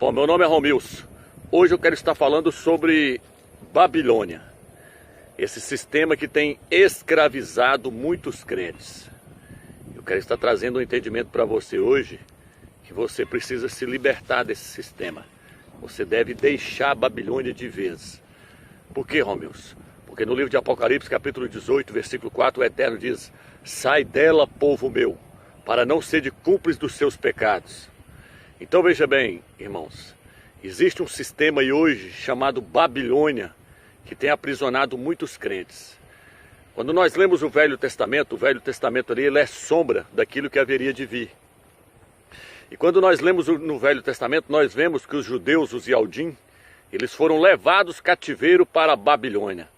Bom, meu nome é Romilson. Hoje eu quero estar falando sobre Babilônia. Esse sistema que tem escravizado muitos crentes. Eu quero estar trazendo um entendimento para você hoje, que você precisa se libertar desse sistema. Você deve deixar a Babilônia de vez. Por que, Romilson? Porque no livro de Apocalipse, capítulo 18, versículo 4, o Eterno diz: sai dela, povo meu, para não ser de cúmplice dos seus pecados. Então veja bem, irmãos, existe um sistema aí hoje chamado Babilônia, que tem aprisionado muitos crentes. Quando nós lemos o Velho Testamento ali, ele é sombra daquilo que haveria de vir. E quando nós lemos no Velho Testamento, nós vemos que os judeus, os Yaldim, eles foram levados cativeiro para a Babilônia.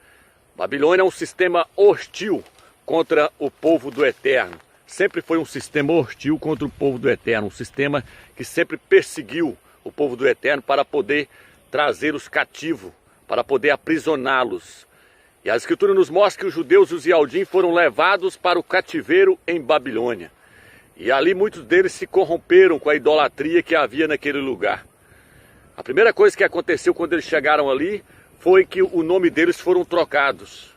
Babilônia é um sistema hostil contra o povo do Eterno. Sempre foi um sistema hostil contra o povo do Eterno, um sistema que sempre perseguiu o povo do Eterno para poder trazê-los cativos, para poder aprisioná-los. E a Escritura nos mostra que os judeus, os Yaldim, foram levados para o cativeiro em Babilônia. E ali muitos deles se corromperam com a idolatria que havia naquele lugar. A primeira coisa que aconteceu quando eles chegaram ali foi que o nome deles foram trocados.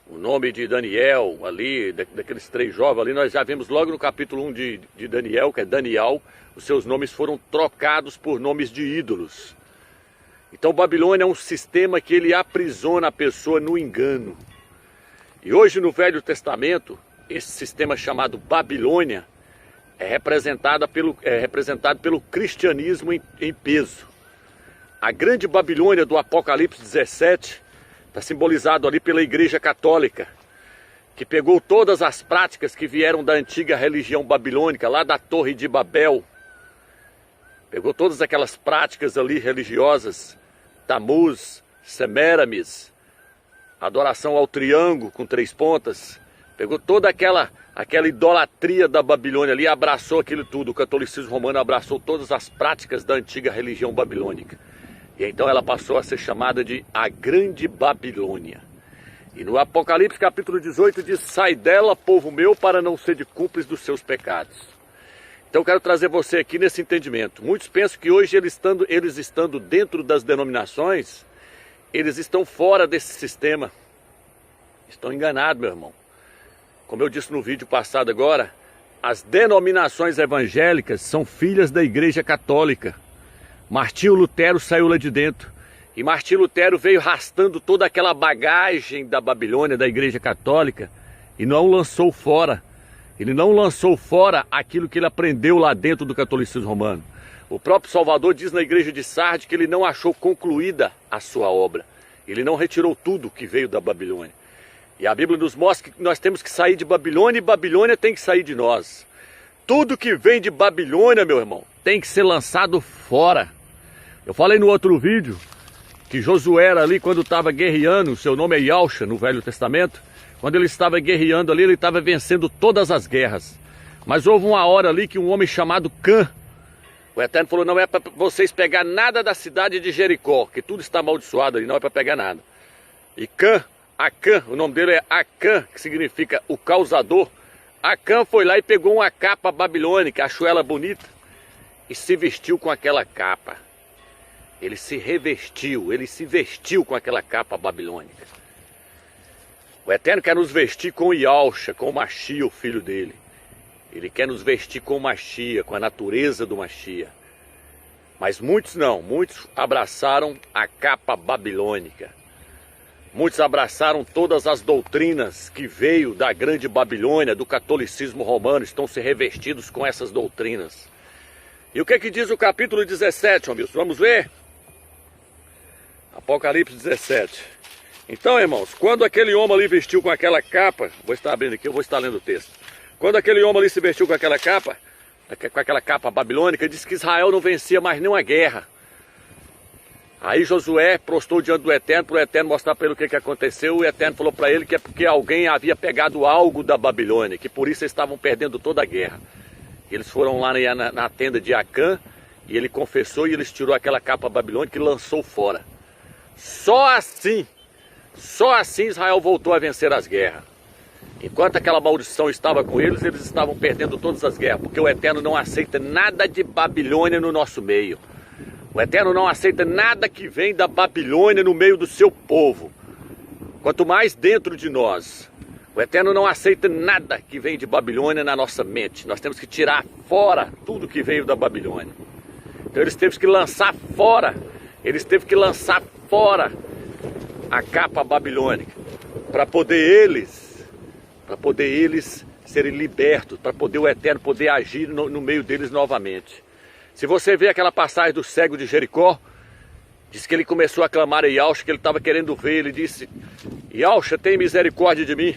O nome de Daniel ali, daqueles 3 jovens ali, nós já vimos logo no capítulo 1 de Daniel, que é Daniel, os seus nomes foram trocados por nomes de ídolos. Então Babilônia é um sistema que ele aprisiona a pessoa no engano. E hoje no Velho Testamento, esse sistema chamado Babilônia é representado pelo cristianismo em peso. A grande Babilônia do Apocalipse 17 está simbolizado ali pela Igreja Católica, que pegou todas as práticas que vieram da antiga religião babilônica, lá da Torre de Babel. Pegou todas aquelas práticas ali religiosas, Tamuz, Semiramis, adoração ao triângulo com 3 pontas. Pegou toda aquela idolatria da Babilônia ali, abraçou aquilo tudo. O catolicismo romano abraçou todas as práticas da antiga religião babilônica. E então ela passou a ser chamada de a Grande Babilônia. E no Apocalipse capítulo 18 diz: sai dela, povo meu, para não ser de cúmplice dos seus pecados. Então eu quero trazer você aqui nesse entendimento. Muitos pensam que hoje eles estando dentro das denominações, eles estão fora desse sistema. Estão enganados, meu irmão. Como eu disse no vídeo passado agora, as denominações evangélicas são filhas da Igreja Católica. Martinho Lutero saiu lá de dentro. E Martinho Lutero veio arrastando toda aquela bagagem da Babilônia, da Igreja Católica, e não lançou fora. Ele não lançou fora aquilo que ele aprendeu lá dentro do catolicismo romano. O próprio Salvador diz na igreja de Sardes que ele não achou concluída a sua obra. Ele não retirou tudo que veio da Babilônia. E a Bíblia nos mostra que nós temos que sair de Babilônia e Babilônia tem que sair de nós. Tudo que vem de Babilônia, meu irmão, tem que ser lançado fora. Eu falei no outro vídeo que Josué ali, quando estava guerreando, seu nome é Yalcha no Velho Testamento, quando ele estava guerreando ali, ele estava vencendo todas as guerras. Mas houve uma hora ali que um homem chamado Cã, o Eterno falou: não é para vocês pegar nada da cidade de Jericó, que tudo está amaldiçoado ali, não é para pegar nada. E Acã, o nome dele é Acã, que significa o causador. Acã foi lá e pegou uma capa babilônica, achou ela bonita e se vestiu com aquela capa. Ele se revestiu, ele se vestiu com aquela capa babilônica. O Eterno quer nos vestir com Yalcha, com o Machia, o filho dele. Ele quer nos vestir com o Machia, com a natureza do Machia. Mas muitos não, muitos abraçaram a capa babilônica. Muitos abraçaram todas as doutrinas que veio da grande Babilônia, do catolicismo romano, estão se revestidos com essas doutrinas. E o que diz o capítulo 17, Romilson? Vamos ver? Apocalipse 17. Então, irmãos, quando aquele homem ali vestiu com aquela capa, vou estar abrindo aqui, eu vou estar lendo o texto. Quando aquele homem ali se vestiu com aquela capa babilônica, disse que Israel não vencia mais nenhuma guerra. Aí Josué prostou diante do Eterno, para o Eterno mostrar para ele o que aconteceu. O Eterno falou para ele que é porque alguém havia pegado algo da Babilônia, que por isso eles estavam perdendo toda a guerra. Eles foram lá na tenda de Acã, e ele confessou, e eles tirou aquela capa babilônica e lançou fora. Só assim Israel voltou a vencer as guerras. Enquanto aquela maldição estava com eles, eles estavam perdendo todas as guerras, porque o Eterno não aceita nada de Babilônia no nosso meio. O Eterno não aceita nada que vem da Babilônia no meio do seu povo. Quanto mais dentro de nós. O Eterno não aceita nada que vem de Babilônia na nossa mente. Nós temos que tirar fora tudo que veio da Babilônia. Então eles teve que lançar fora. Eles teve que lançar fora a capa babilônica. Para poder eles serem libertos. Para poder o Eterno poder agir no meio deles novamente. Se você vê aquela passagem do cego de Jericó, diz que ele começou a clamar a Yahushua, que ele estava querendo ver. Ele disse: Yahushua, tem misericórdia de mim.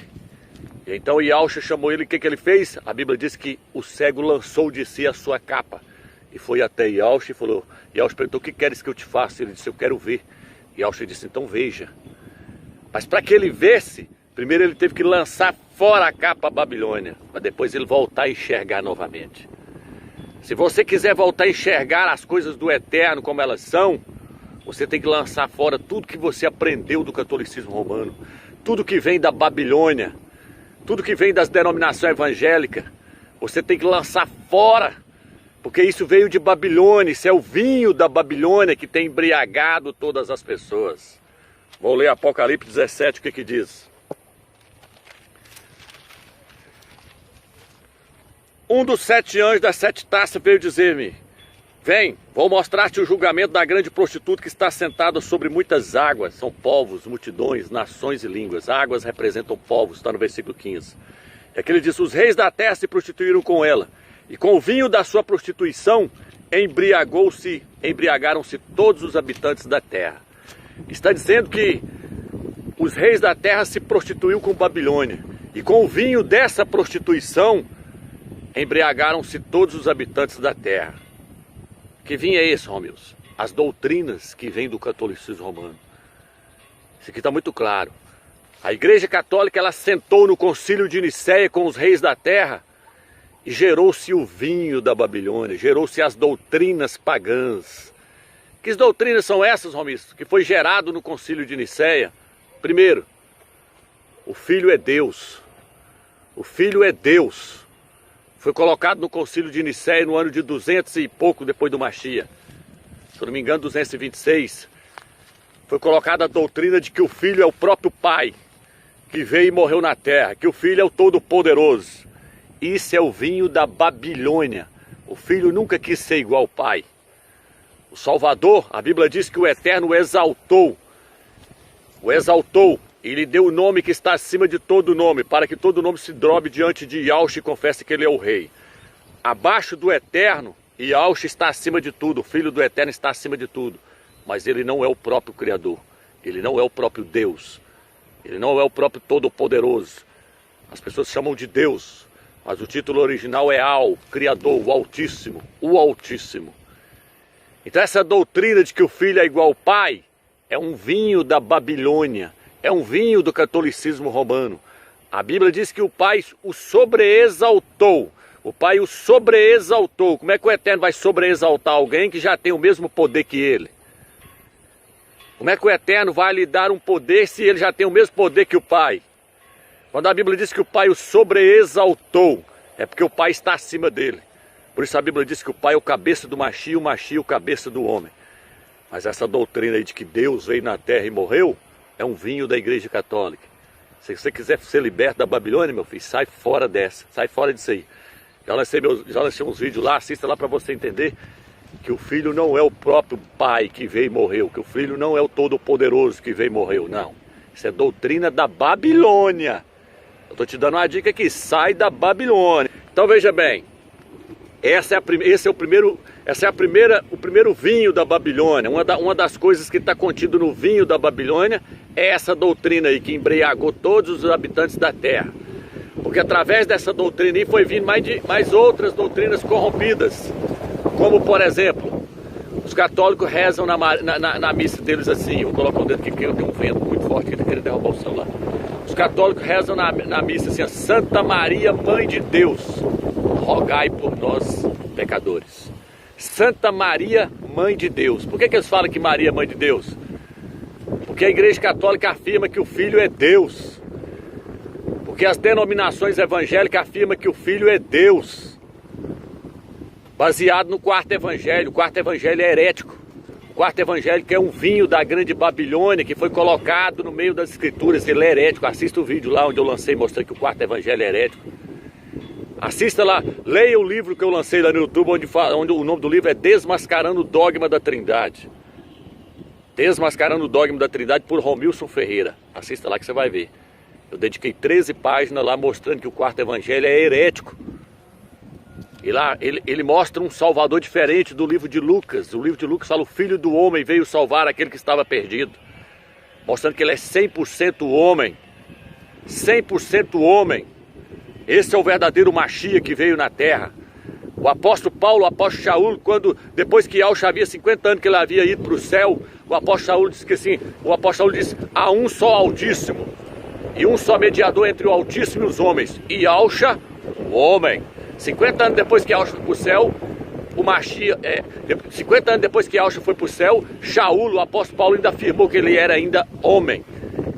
E então Yahushua chamou ele. O que ele fez? A Bíblia diz que o cego lançou de si a sua capa. E foi até Yahushua e falou: Yahushua perguntou: o que queres que eu te faça? Ele disse: eu quero ver. Yahushua disse: então veja. Mas para que ele visse, primeiro ele teve que lançar fora a capa Babilônia, para depois ele voltar a enxergar novamente. Se você quiser voltar a enxergar as coisas do Eterno como elas são, você tem que lançar fora tudo que você aprendeu do catolicismo romano, tudo que vem da Babilônia, tudo que vem das denominações evangélicas. Você tem que lançar fora, porque isso veio de Babilônia. Isso é o vinho da Babilônia que tem embriagado todas as pessoas. Vou ler Apocalipse 17, o que diz? Um dos 7 anjos das 7 taças veio dizer-me: vem, vou mostrar-te o julgamento da grande prostituta que está sentada sobre muitas águas. São povos, multidões, nações e línguas. Águas representam povos, está no versículo 15. É que ele diz: os reis da terra se prostituíram com ela, e com o vinho da sua prostituição embriagaram-se todos os habitantes da terra. Está dizendo que os reis da terra se prostituíram com Babilônia, e com o vinho dessa prostituição embriagaram-se todos os habitantes da terra. Que vinho é esse, Romeus? As doutrinas que vêm do catolicismo romano. Isso aqui está muito claro. A Igreja Católica, ela sentou no concílio de Nicéia com os reis da terra e gerou-se o vinho da Babilônia, gerou-se as doutrinas pagãs. Que doutrinas são essas, Romeus, que foi gerado no concílio de Nicéia? Primeiro, o Filho é Deus. O Filho é Deus. Foi colocado no concílio de Nicéia no ano de 200 e pouco depois do Mashiach. Se eu não me engano, 226. Foi colocada a doutrina de que o Filho é o próprio Pai, que veio e morreu na terra, que o Filho é o Todo-Poderoso. Isso é o vinho da Babilônia. O Filho nunca quis ser igual ao Pai. O Salvador, a Bíblia diz que o Eterno o exaltou. E lhe deu o nome que está acima de todo nome, para que todo nome se drobe diante de Yahushua e confesse que ele é o Rei. Abaixo do Eterno, Yahushua está acima de tudo, o Filho do Eterno está acima de tudo. Mas ele não é o próprio Criador, ele não é o próprio Deus, ele não é o próprio Todo-Poderoso. As pessoas chamam de Deus, mas o título original é Al, Criador, o Altíssimo, o Altíssimo. Então essa doutrina de que o Filho é igual ao Pai é um vinho da Babilônia. É um vinho do catolicismo romano. A Bíblia diz que o Pai o sobreexaltou. O Pai o sobreexaltou. Como é que o Eterno vai sobreexaltar alguém que já tem o mesmo poder que ele? Como é que o Eterno vai lhe dar um poder se ele já tem o mesmo poder que o Pai? Quando a Bíblia diz que o Pai o sobreexaltou, é porque o Pai está acima dele. Por isso a Bíblia diz que o Pai é o cabeça do Mashiach, o Mashiach é o cabeça do homem. Mas essa doutrina aí de que Deus veio na terra e morreu, é um vinho da Igreja Católica. Se você quiser ser liberto da Babilônia, meu filho, sai fora dessa, sai fora disso aí. Já lancei uns vídeos lá, assista lá para você entender que o Filho não é o próprio Pai que veio e morreu, que o Filho não é o Todo-Poderoso que veio e morreu, não. Isso é doutrina da Babilônia. Eu estou te dando uma dica aqui, sai da Babilônia. Então veja bem, esse é o primeiro vinho da Babilônia. Uma das coisas que está contido no vinho da Babilônia é essa doutrina aí que embriagou todos os habitantes da terra. Porque através dessa doutrina aí foi vindo mais outras doutrinas corrompidas. Como por exemplo, os católicos rezam na missa deles assim. Vou colocar o dedo aqui porque eu tenho um vento muito forte que está querendo derrubar o celular. Os católicos rezam na missa assim: Santa Maria, Mãe de Deus, rogai por nós pecadores. Santa Maria, Mãe de Deus. Por que eles falam que Maria é Mãe de Deus? Porque a Igreja Católica afirma que o Filho é Deus. Porque as denominações evangélicas afirmam que o Filho é Deus. baseado no quarto evangelho. O quarto evangelho é herético. O quarto evangelho que é um vinho da grande Babilônia, que foi colocado no meio das escrituras. Ele é herético. Assista o vídeo lá onde eu lancei mostrando que o quarto evangelho é herético. Assista lá, leia o livro que eu lancei lá no YouTube, onde o nome do livro é Desmascarando o Dogma da Trindade. Desmascarando o Dogma da Trindade, por Romilson Ferreira. Assista lá que você vai ver. Eu dediquei 13 páginas lá mostrando que o quarto evangelho é herético. E lá ele mostra um salvador diferente do livro de Lucas. O livro de Lucas fala: o Filho do Homem veio salvar aquele que estava perdido. Mostrando que ele é 100% homem. 100% homem. Esse é o verdadeiro Machia que veio na terra. O apóstolo Paulo, o apóstolo Shaul, depois que Yahshua havia 50 anos que ele havia ido para o céu, o apóstolo Shaul disse que assim, o apóstolo Shaul disse: há um só Altíssimo, e um só mediador entre o Altíssimo e os homens, e Yahshua, o homem. 50 anos depois que Yahshua foi para o céu, o Machia, 50 anos depois que Yahshua foi para o céu, Shaul, o apóstolo Paulo, ainda afirmou que ele era ainda homem.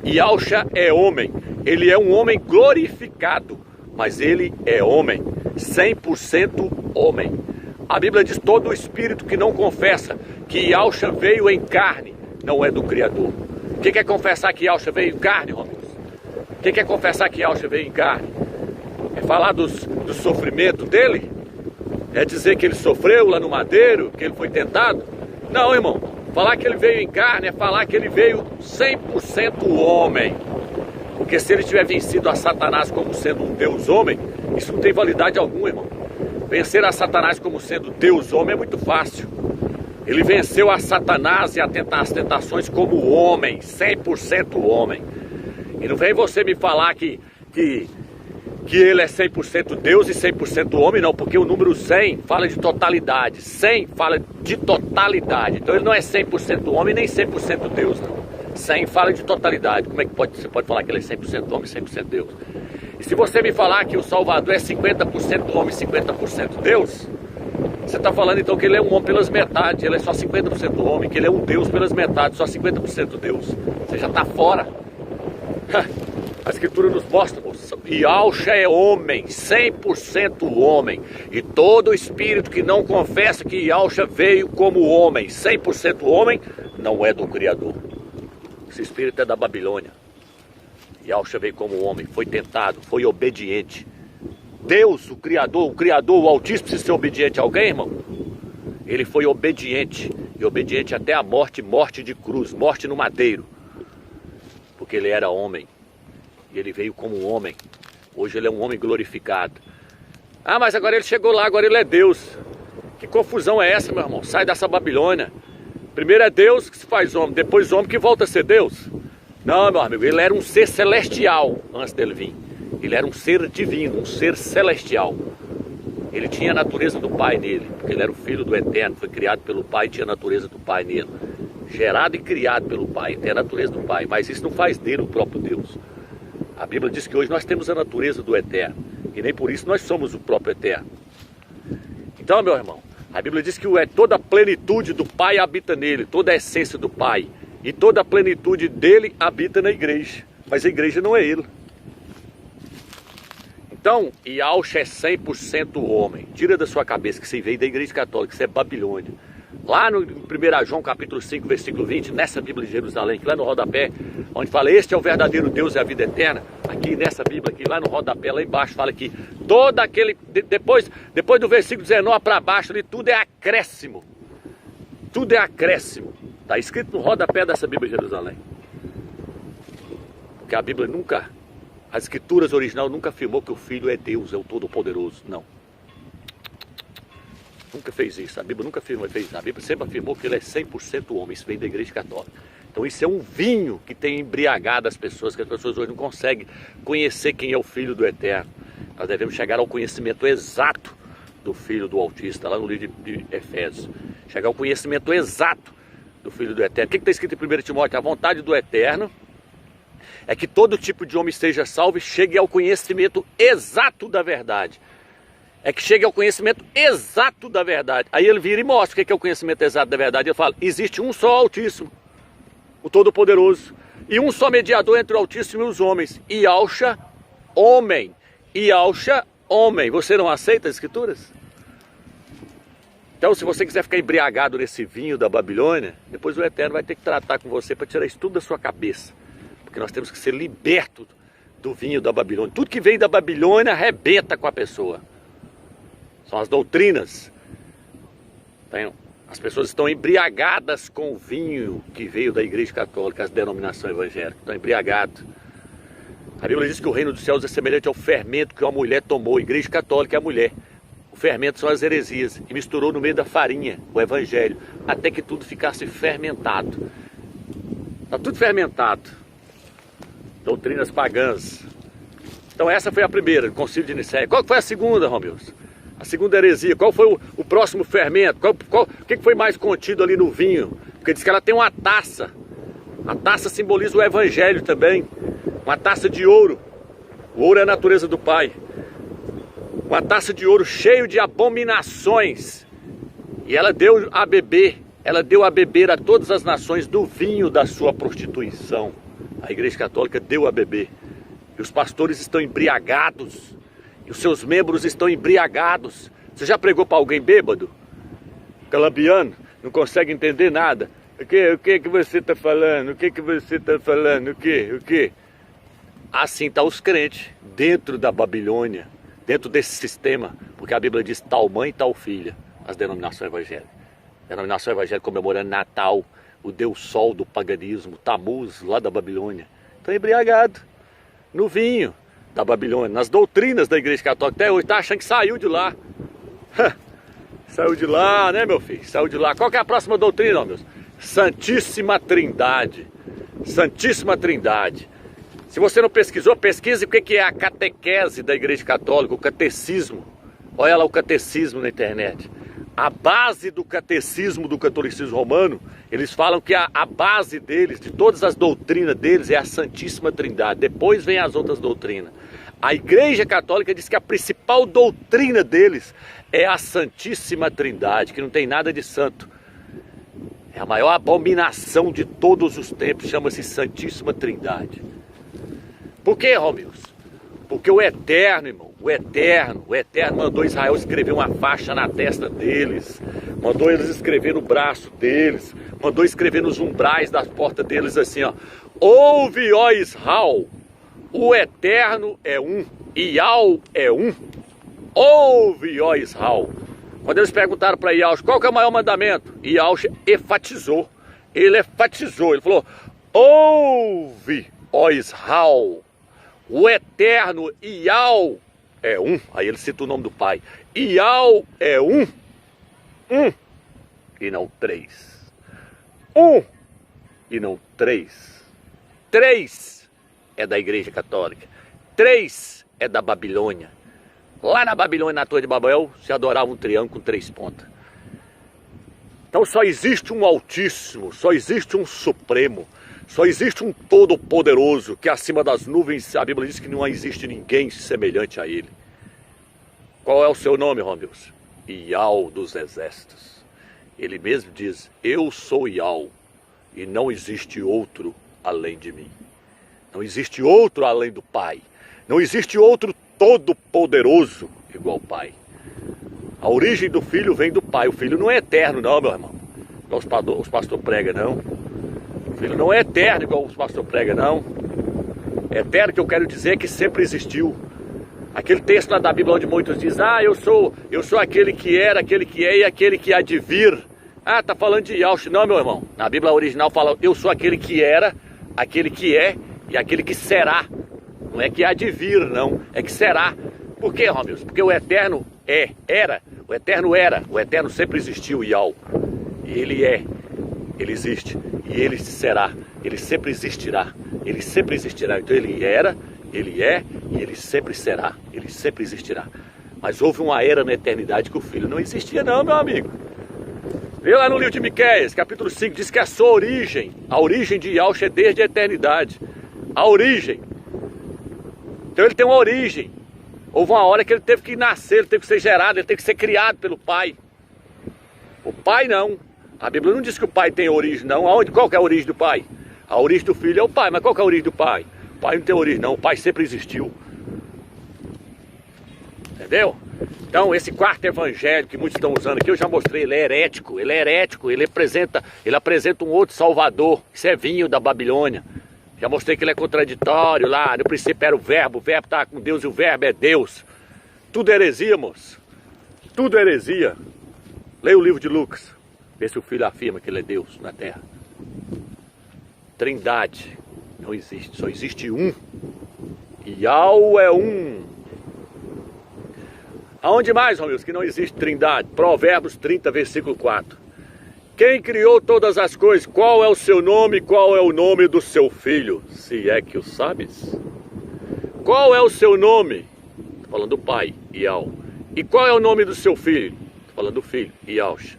E Yahshua é homem, ele é um homem glorificado, mas ele é homem, 100% homem. A Bíblia diz: todo espírito que não confessa que Yahshua veio em carne não é do Criador. Quem quer confessar que Yahshua veio em carne, Romilson? Quem quer confessar que Yahshua veio em carne? É falar do sofrimento dele? É dizer que ele sofreu lá no madeiro, que ele foi tentado? Não, irmão. Falar que ele veio em carne é falar que ele veio 100% homem. Porque se ele tiver vencido a Satanás como sendo um Deus homem, isso não tem validade alguma, irmão. Vencer a Satanás como sendo Deus homem é muito fácil. Ele venceu a Satanás e as tentações como homem, 100% homem. E não vem você me falar que ele é 100% Deus e 100% homem, não, porque o número 100 fala de totalidade. 100 fala de totalidade. Então ele não é 100% homem nem 100% Deus, não. 100 fala de totalidade. Como é que você pode falar que ele é 100% homem e 100% Deus? E se você me falar que o Salvador é 50% homem e 50% Deus, você está falando então que ele é um homem pelas metades, ele é só 50% homem, que ele é um Deus pelas metades, só 50% Deus. Você já está fora. A Escritura nos mostra, moça, Yahshua é homem, 100% homem. E todo espírito que não confessa que Yahshua veio como homem, 100% homem, não é do Criador. Esse espírito é da Babilônia. Yahshua veio como homem, foi tentado, foi obediente. Deus, o Criador, o Altíssimo, precisa ser obediente a alguém, irmão? Ele foi obediente, e obediente até a morte, morte de cruz, morte no madeiro. Porque ele era homem, e ele veio como homem. Hoje ele é um homem glorificado. Ah, mas agora ele chegou lá, agora ele é Deus. Que confusão é essa, meu irmão? Sai dessa Babilônia. Primeiro é Deus que se faz homem, depois homem que volta a ser Deus. Não, meu amigo, ele era um ser celestial antes dele vir. Ele era um ser divino, um ser celestial. Ele tinha a natureza do Pai nele, porque ele era o Filho do Eterno, foi criado pelo Pai e tinha a natureza do Pai nele. Gerado e criado pelo Pai, tem a natureza do Pai, mas isso não faz dele o próprio Deus. A Bíblia diz que hoje nós temos a natureza do Eterno, e nem por isso nós somos o próprio Eterno. Então, meu irmão, a Bíblia diz que toda a plenitude do Pai habita nele, toda a essência do Pai, e toda a plenitude dele habita na igreja, mas a igreja não é ele. Então, Yahshua é 100% homem. Tira da sua cabeça que você veio da igreja católica, isso é Babilônia. Lá no 1 João capítulo 5, versículo 20, nessa Bíblia de Jerusalém, que lá no rodapé, onde fala: este é o verdadeiro Deus e a vida eterna. Aqui nessa Bíblia, aqui lá no rodapé, lá embaixo, fala que todo aquele, depois do versículo 19 para baixo, ali, tudo é acréscimo. Tudo é acréscimo. Está escrito no rodapé dessa Bíblia de Jerusalém. Porque a Bíblia nunca, as escrituras originais nunca afirmou que o Filho é Deus, é o Todo-Poderoso. Não. Nunca fez isso. A Bíblia nunca fez isso. A Bíblia sempre afirmou que ele é 100% homem. Isso vem da igreja católica. Então isso é um vinho que tem embriagado as pessoas, que as pessoas hoje não conseguem conhecer quem é o Filho do Eterno. Nós devemos chegar ao conhecimento exato do Filho do Altíssimo, lá no livro de Efésios. Chegar ao conhecimento exato do Filho do Eterno. O que está escrito em 1 Timóteo? A vontade do Eterno é que todo tipo de homem seja salvo e chegue ao conhecimento exato da verdade. É que chegue ao conhecimento exato da verdade. Aí ele vira e mostra o que é o conhecimento exato da verdade. Ele fala: existe um só Altíssimo, o Todo-Poderoso, e um só mediador entre o Altíssimo e os homens, Yahshua, homem. Yahshua, homem. Você não aceita as escrituras? Então, se você quiser ficar embriagado nesse vinho da Babilônia, depois o Eterno vai ter que tratar com você para tirar isso tudo da sua cabeça. Porque nós temos que ser libertos do vinho da Babilônia. Tudo que vem da Babilônia arrebenta com a pessoa. São as doutrinas. As pessoas estão embriagadas com o vinho que veio da Igreja Católica, as denominações evangélicas. Estão embriagados. A Bíblia diz que o reino dos céus é semelhante ao fermento que uma mulher tomou. A Igreja Católica é a mulher. O fermento são as heresias. E misturou no meio da farinha o evangelho. Até que tudo ficasse fermentado. Está tudo fermentado. Doutrinas pagãs. Então essa foi a primeira, o Concílio de Nicéia. Qual foi a segunda, Romeus? A segunda heresia. Qual foi o próximo fermento? O que foi mais contido ali no vinho? Porque diz que ela tem uma taça. A taça simboliza o evangelho também. Uma taça de ouro. O ouro é a natureza do Pai. Uma taça de ouro cheio de abominações. E ela deu a beber. Ela deu a beber a todas as nações do vinho da sua prostituição. A Igreja Católica deu a beber. E os pastores estão embriagados. E os seus membros estão embriagados. Você já pregou para alguém bêbado? Calambiano? Não consegue entender nada. O que você está falando? O que você está falando? O que? Assim estão os crentes dentro da Babilônia. Dentro desse sistema. Porque a Bíblia diz tal mãe, tal filha. As denominações evangélicas. A denominação evangélica comemorando Natal. O Deus Sol do paganismo. Tamuz, lá da Babilônia. Estão embriagados. No vinho da Babilônia, nas doutrinas da Igreja Católica. Até hoje está achando que saiu de lá. Saiu de lá, né, meu filho? Saiu de lá. Qual que é a próxima doutrina, ó, meus? Santíssima Trindade. Santíssima Trindade. Se você não pesquisou, pesquise o que é a catequese da Igreja Católica, o catecismo. Olha lá o catecismo na internet. A base do catecismo do catolicismo romano, eles falam que a base deles, de todas as doutrinas deles, é a Santíssima Trindade. Depois vem as outras doutrinas. A Igreja Católica diz que a principal doutrina deles é a Santíssima Trindade, que não tem nada de santo. É a maior abominação de todos os tempos, chama-se Santíssima Trindade. Por que, Romeus? Porque o Eterno, irmão, o Eterno mandou Israel escrever uma faixa na testa deles, mandou eles escrever no braço deles, mandou escrever nos umbrais das portas deles assim, ó: ouve, ó Israel, o Eterno é um, Iau é um. Ouve, ó Israel. Quando eles perguntaram para Iau, qual que é o maior mandamento? Iau enfatizou, ele falou: ouve, ó Israel, o Eterno, Iau, é um. Aí ele cita o nome do Pai. Iau é um. E não três. E não três. 3 é da Igreja Católica. 3 é da Babilônia. Lá na Babilônia, na Torre de Babel, se adorava um triângulo com 3 pontas. Então só existe um Altíssimo, só existe um Supremo. Só existe um Todo-Poderoso, que acima das nuvens, a Bíblia diz que não existe ninguém semelhante a ele. Qual é o seu nome, Romeus? Iau dos exércitos. Ele mesmo diz: eu sou Iau, e não existe outro além de mim. Não existe outro além do Pai. Não existe outro Todo-Poderoso igual ao Pai. A origem do Filho vem do Pai. O Filho não é eterno, não, meu irmão. Os pastores pregam, não. O Filho não é eterno igual os pastores pregam, não. Eterno que eu quero dizer é que sempre existiu. Aquele texto lá da Bíblia onde muitos dizem: eu sou aquele que era, aquele que é e aquele que há de vir. Tá falando de Yahshua. Não, meu irmão. Na Bíblia original fala: eu sou aquele que era, aquele que é e aquele que será. Não é que há de vir, não. É que será. Por quê, Romeus? Porque o Eterno era. O Eterno era. O Eterno sempre existiu, Yahweh. E ele é. Ele existe. E ele será. Ele sempre existirá. Ele sempre existirá. Então ele era, ele é e ele sempre será. Ele sempre existirá. Mas houve uma era na eternidade que o Filho não existia, não, meu amigo. Vê lá no livro de Miqueias, capítulo 5, diz que a sua origem, a origem de Yahshua é desde a eternidade. A origem. Então ele tem uma origem. Houve uma hora que ele teve que nascer, ele teve que ser gerado, ele teve que ser criado pelo Pai. O Pai não. A Bíblia não diz que o Pai tem origem, não. Qual que é a origem do Pai? A origem do Filho é o Pai, mas qual que é a origem do Pai? O Pai não tem origem, não. O Pai sempre existiu. Entendeu? Então, esse quarto evangelho que muitos estão usando aqui, eu já mostrei, ele é herético, ele apresenta um outro salvador, isso é vinho da Babilônia. Já mostrei que ele é contraditório lá, no princípio era o verbo estava com Deus e o verbo é Deus. Tudo heresia, moço, tudo heresia. Leia o livro de Lucas, vê se o filho afirma que ele é Deus na terra. Trindade não existe, só existe um. Iau é um. Aonde mais, Romilson, que não existe trindade? Provérbios 30, versículo 4. Quem criou todas as coisas? Qual é o seu nome? Qual é o nome do seu filho? Se é que o sabes. Qual é o seu nome? Estou falando do pai, Iau. E qual é o nome do seu filho? Estou falando do filho, Iauxa.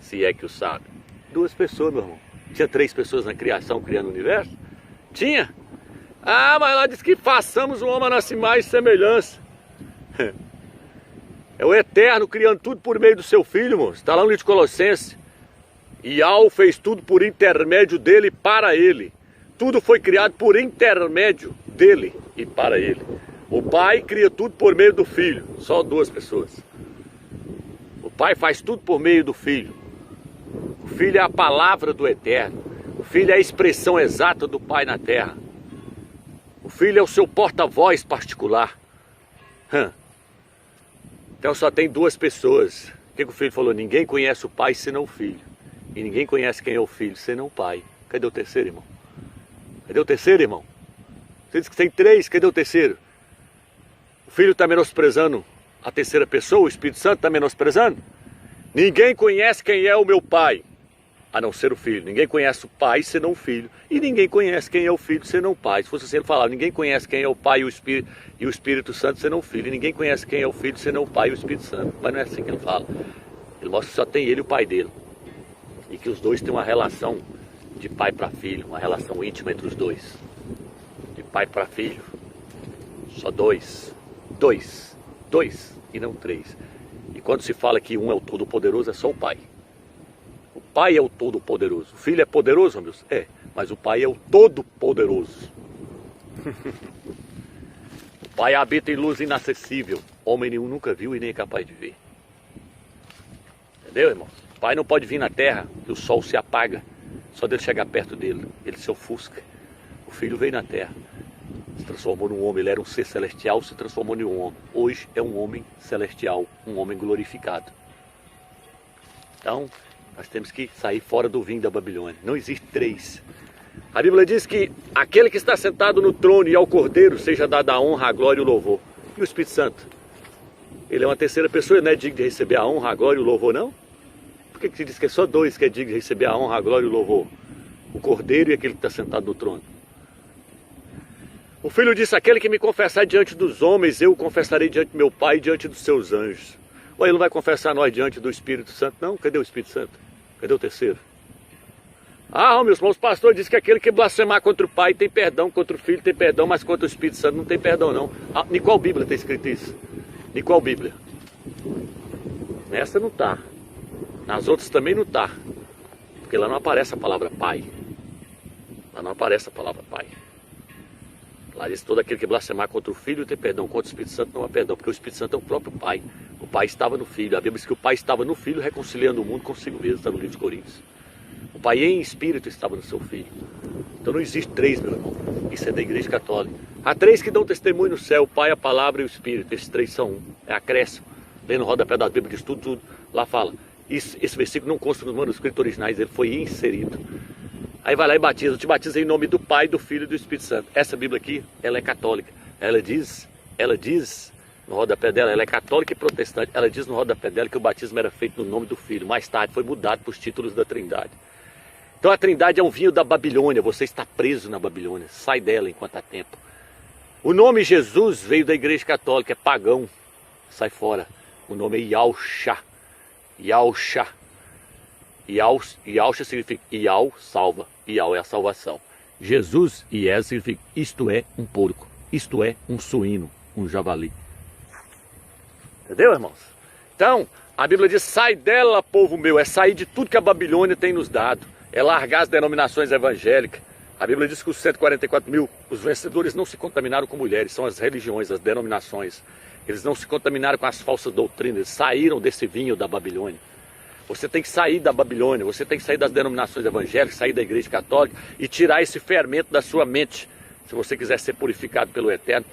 Se é que o sabe. 2 pessoas, meu irmão. Tinha 3 pessoas na criação criando o universo? Tinha. Ah, mas lá diz que façamos o homem a nossa imagem e semelhança. É o Eterno criando tudo por meio do seu Filho, moço. Está lá no livro de Colossenses. Iau fez tudo por intermédio dele e para ele. Tudo foi criado por intermédio dele e para ele. O Pai cria tudo por meio do Filho. Só 2 pessoas. O Pai faz tudo por meio do Filho. O Filho é a palavra do Eterno. O Filho é a expressão exata do Pai na terra. O Filho é o seu porta-voz particular. Então só tem 2 pessoas. O que o Filho falou? Ninguém conhece o Pai senão o Filho. E ninguém conhece quem é o Filho senão o Pai. Cadê o terceiro, irmão? Cadê o terceiro, irmão? Você disse que tem 3, cadê o terceiro? O Filho está menosprezando a terceira pessoa, o Espírito Santo está menosprezando? Ninguém conhece quem é o meu Pai, a não ser o Filho. Ninguém conhece o Pai senão o Filho. E ninguém conhece quem é o Filho senão o Pai. Se fosse assim, ele falava, ninguém conhece quem é o Pai e o Espírito Santo senão o Filho. E ninguém conhece quem é o Filho senão o Pai e o Espírito Santo. Mas não é assim que ele fala. Ele mostra que só tem ele e o Pai dele. E que os dois têm uma relação de pai para filho, uma relação íntima entre os dois. De pai para filho. Só 2. 2 e não 3. E quando se fala que um é o Todo-Poderoso, é só o Pai. O Pai é o Todo-Poderoso. O Filho é poderoso, meus? É, mas o Pai é o Todo-Poderoso. O Pai habita em luz inacessível. Homem nenhum nunca viu e nem é capaz de ver. Entendeu, irmão? O Pai não pode vir na terra, que o sol se apaga. Só dele chegar perto dele, ele se ofusca. O Filho veio na terra, se transformou num homem. Ele era um ser celestial, se transformou em um homem. Hoje é um homem celestial, um homem glorificado. Então, nós temos que sair fora do vinho da Babilônia. Não existe 3. A Bíblia diz que aquele que está sentado no trono e ao Cordeiro seja dada a honra, a glória e o louvor. E o Espírito Santo? Ele é uma terceira pessoa, ele não é digno de receber a honra, a glória e o louvor, não? Por que se diz que é só 2 que é digno de receber a honra, a glória e o louvor? O Cordeiro e aquele que está sentado no trono. O Filho disse, aquele que me confessar diante dos homens, eu o confessarei diante do meu Pai e diante dos seus anjos. Ou ele não vai confessar nós diante do Espírito Santo? Não, cadê o Espírito Santo? Cadê o terceiro? Ah, meus irmãos, o pastor disse que aquele que blasfemar contra o Pai tem perdão, contra o Filho tem perdão, mas contra o Espírito Santo não tem perdão, não. Ah, em qual Bíblia está escrito isso? Em qual Bíblia? Nessa não está. Nas outras também não está. Porque lá não aparece a palavra Pai. Lá não aparece a palavra Pai. Lá diz todo aquele que blasfemar contra o Filho tem perdão, contra o Espírito Santo não há perdão, porque o Espírito Santo é o próprio Pai. O Pai estava no Filho. A Bíblia diz que o Pai estava no Filho, reconciliando o mundo consigo mesmo, está no livro de Coríntios. O Pai em espírito estava no seu Filho. Então não existe 3, meu irmão. Isso é da Igreja Católica. Há 3 que dão testemunho no céu, o Pai, a Palavra e o Espírito. Esses 3 são 1. É acréscimo. Lê no rodapé da Bíblia, diz tudo. Lá fala. Esse versículo não consta nos manuscritos originais, ele foi inserido. Aí vai lá e batiza. Eu te batizo em nome do Pai, do Filho e do Espírito Santo. Essa Bíblia aqui, ela é católica. Ela diz no rodapé dela, ela é católica e protestante. Ela diz no rodapé dela que o batismo era feito no nome do Filho. Mais tarde foi mudado para os títulos da Trindade. Então a Trindade é um vinho da Babilônia. Você está preso na Babilônia. Sai dela enquanto há tempo. O nome Jesus veio da Igreja Católica, é pagão. Sai fora. O nome é Yahushua. Yahushua. Yahushua significa Iau salva. Iau é a salvação. Jesus, Ies, significa isto é um porco. Isto é um suíno, um javali. Entendeu, irmãos? Então, a Bíblia diz, sai dela, povo meu. É sair de tudo que a Babilônia tem nos dado. É largar as denominações evangélicas. A Bíblia diz que os 144 mil, os vencedores não se contaminaram com mulheres. São as religiões, as denominações. Eles não se contaminaram com as falsas doutrinas, eles saíram desse vinho da Babilônia. Você tem que sair da Babilônia, você tem que sair das denominações evangélicas, sair da igreja católica e tirar esse fermento da sua mente. Se você quiser ser purificado pelo Eterno,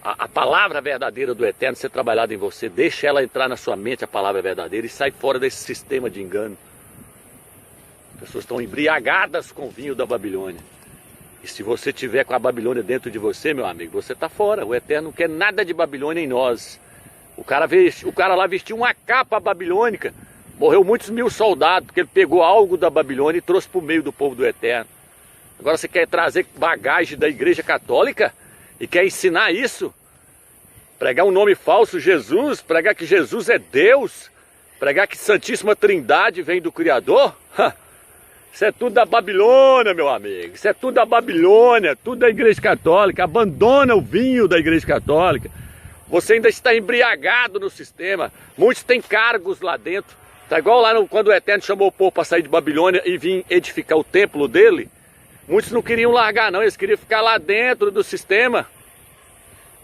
a palavra verdadeira do Eterno ser trabalhada em você, deixa ela entrar na sua mente, a palavra verdadeira, e sai fora desse sistema de engano. As pessoas estão embriagadas com o vinho da Babilônia. E se você tiver com a Babilônia dentro de você, meu amigo, você está fora. O Eterno não quer nada de Babilônia em nós. O cara lá vestiu uma capa babilônica, morreu muitos mil soldados, porque ele pegou algo da Babilônia e trouxe para o meio do povo do Eterno. Agora você quer trazer bagagem da igreja católica e quer ensinar isso? Pregar um nome falso, Jesus, pregar que Jesus é Deus, pregar que Santíssima Trindade vem do Criador? Isso é tudo da Babilônia, meu amigo, isso é tudo da Babilônia, tudo da igreja católica. Abandona o vinho da igreja católica. Você ainda está embriagado no sistema. Muitos têm cargos lá dentro. Está igual lá quando o Eterno chamou o povo para sair de Babilônia e vir edificar o templo dele. Muitos não queriam largar não, eles queriam ficar lá dentro do sistema.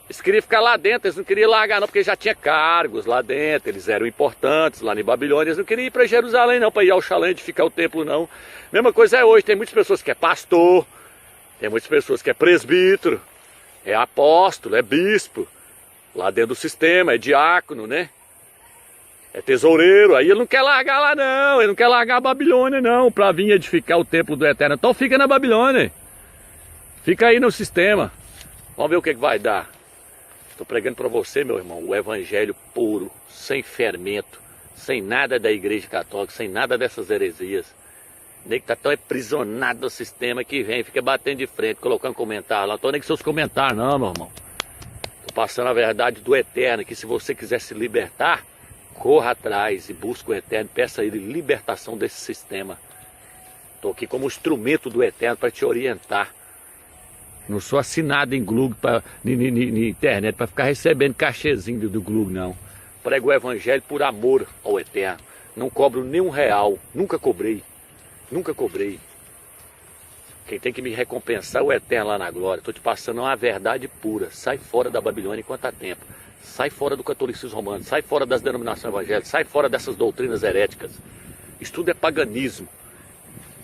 Eles queriam ficar lá dentro, eles não queriam largar não, porque já tinha cargos lá dentro, eles eram importantes lá em Babilônia. Eles não queriam ir para Jerusalém não, para ir ao Shalom edificar o templo não. Mesma coisa é hoje, tem muitas pessoas que é pastor, tem muitas pessoas que é presbítero, é apóstolo, é bispo. Lá dentro do sistema, é diácono, né? É tesoureiro, aí ele não quer largar lá não, ele não quer largar a Babilônia não, para vir edificar o templo do Eterno. Então fica na Babilônia, fica aí no sistema, vamos ver o que vai dar. Estou pregando para você, meu irmão, o evangelho puro, sem fermento, sem nada da igreja católica, sem nada dessas heresias. Nem que está tão aprisionado no sistema que vem, fica batendo de frente, colocando comentário lá, não estou nem com seus comentários não, meu irmão. Passando a verdade do Eterno, que se você quiser se libertar, corra atrás e busque o Eterno, peça a Ele libertação desse sistema. Estou aqui como instrumento do Eterno para te orientar. Não sou assinado em Glug, na internet, para ficar recebendo cachezinho do Glug, não. Prego o Evangelho por amor ao Eterno. Não cobro nem R$1, nunca cobrei, nunca cobrei. Quem tem que me recompensar é o Eterno lá na glória. Estou te passando uma verdade pura. Sai fora da Babilônia enquanto há tempo. Sai fora do catolicismo romano. Sai fora das denominações evangélicas. Sai fora dessas doutrinas heréticas. Isso tudo é paganismo.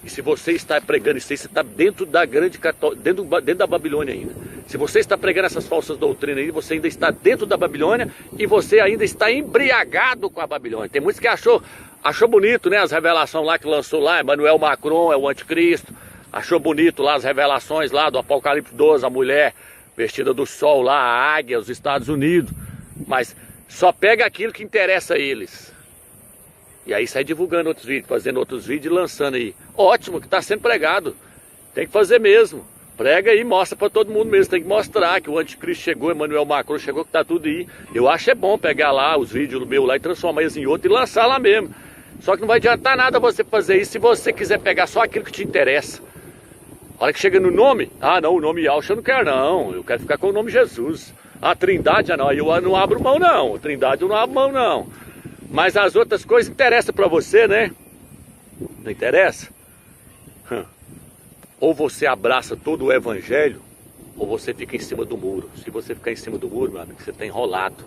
E se você está pregando isso aí, você está dentro da grande dentro da Babilônia ainda. Se você está pregando essas falsas doutrinas aí, você ainda está dentro da Babilônia e você ainda está embriagado com a Babilônia. Tem muitos que achou bonito, né? As revelações lá que lançou lá, Emmanuel Macron é o anticristo. Achou bonito lá as revelações lá do Apocalipse 12, a mulher vestida do sol lá, a águia, os Estados Unidos. Mas só pega aquilo que interessa a eles. E aí sai divulgando outros vídeos, fazendo outros vídeos e lançando aí. Ótimo, que está sendo pregado. Tem que fazer mesmo. Prega aí, mostra para todo mundo mesmo. Tem que mostrar que o anticristo chegou, Emmanuel Macron chegou, que está tudo aí. Eu acho bom pegar lá os vídeos meu lá e transformar eles em outro e lançar lá mesmo. Só que não vai adiantar nada você fazer isso se você quiser pegar só aquilo que te interessa. A hora que chega no nome, não, o nome Yahshua eu não quero não, eu quero ficar com o nome Jesus. A Trindade, não, eu não abro mão não, a Trindade eu não abro mão não. Mas as outras coisas interessam para você, né? Não interessa? Ou você abraça todo o evangelho, ou você fica em cima do muro. Se você ficar em cima do muro, meu amigo, você está enrolado.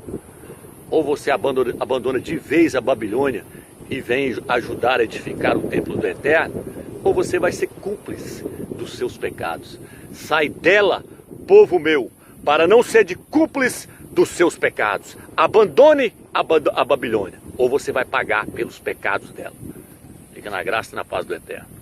Ou você abandona de vez a Babilônia e vem ajudar a edificar o templo do Eterno, ou você vai ser cúmplice dos seus pecados. Sai dela, povo meu, para não ser de cúmplice dos seus pecados. Abandone a Babilônia, ou você vai pagar pelos pecados dela. Fica na graça e na paz do Eterno.